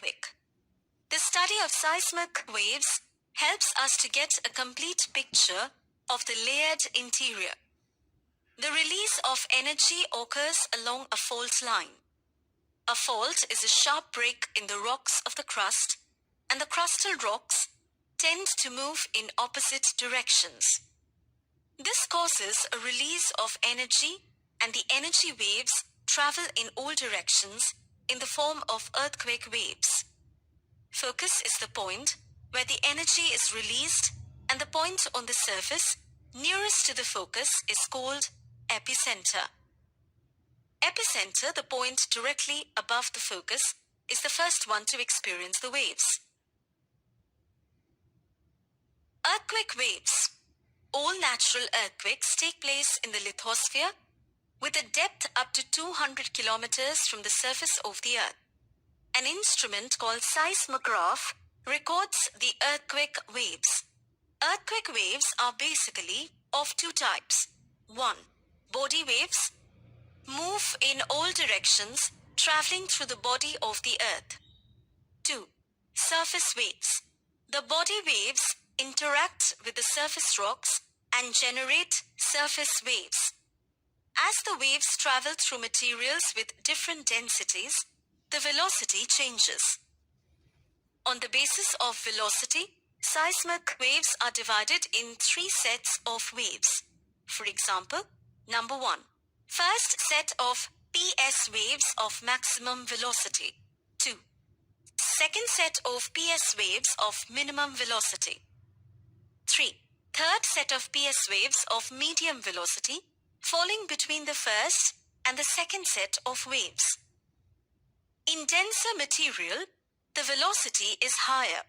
earthquake. The study of seismic waves helps us to get a complete picture of the layered interior. The release of energy occurs along a fault line. A fault is a sharp break in the rocks of the crust, and the crustal rocks tend to move in opposite directions. This causes a release of energy, and the energy waves travel in all directions in the form of earthquake waves. Focus is the point where the energy is released, and the point on the surface nearest to the focus is called epicenter. Epicenter, the point directly above the focus, is the first one to experience the waves. Earthquake waves. All natural earthquakes take place in the lithosphere with a depth up to 200 kilometers from the surface of the earth. An instrument called seismograph records the earthquake waves. Earthquake waves are basically of two types. 1. Body waves move in all directions, traveling through the body of the earth. 2. Surface waves. The body waves interact with the surface rocks and generate surface waves. As the waves travel through materials with different densities, the velocity changes. On the basis of velocity, seismic waves are divided in 3 sets of waves. For example, number 1. First set of PS waves of maximum velocity. 2. Second set of PS waves of minimum velocity. 3. Third set of PS waves of medium velocity, falling between the first and the second set of waves. In denser material, the velocity is higher.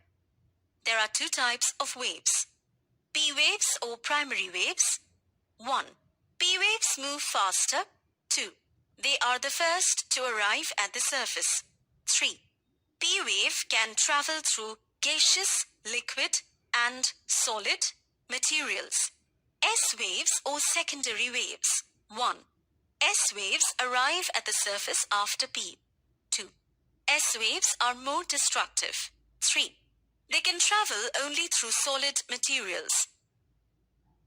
There are 2 types of waves. P waves or primary waves. 1. P waves move faster. 2. They are the first to arrive at the surface. 3. P wave can travel through gaseous, liquid, and solid materials. S waves or secondary waves. 1. S waves arrive at the surface after P. 2. S waves are more destructive. 3. They can travel only through solid materials.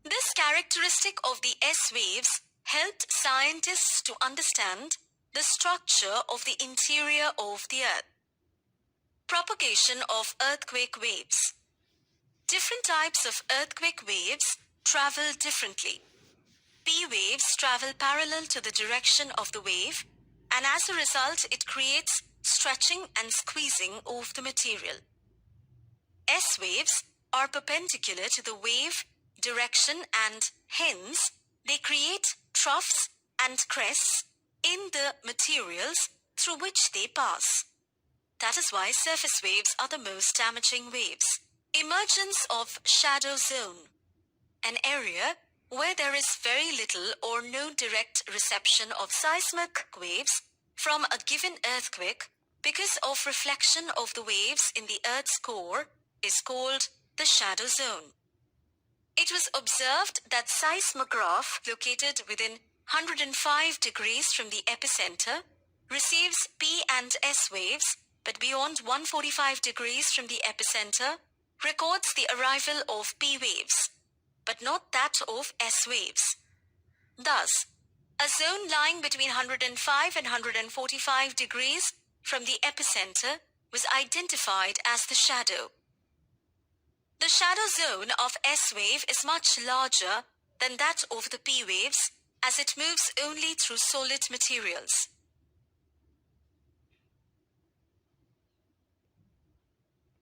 This characteristic of the S waves helped scientists to understand the structure of the interior of the earth. Propagation of earthquake waves. Different types of earthquake waves travel differently. P waves travel parallel to the direction of the wave, and as a result it creates stretching and squeezing of the material. S waves are perpendicular to the wave direction, and hence they create troughs and crests in the materials through which they pass. That is why surface waves are the most damaging waves. Emergence of shadow zone. An area where there is very little or no direct reception of seismic waves from a given earthquake because of reflection of the waves in the Earth's core is called the shadow zone. It was observed that seismograph located within 105 degrees from the epicenter receives P and S waves, but beyond 145 degrees from the epicenter records the arrival of P waves, but not that of S waves. Thus, a zone lying between 105 and 145 degrees from the epicenter was identified as the shadow. The shadow zone of S wave is much larger than that of the P waves, as it moves only through solid materials.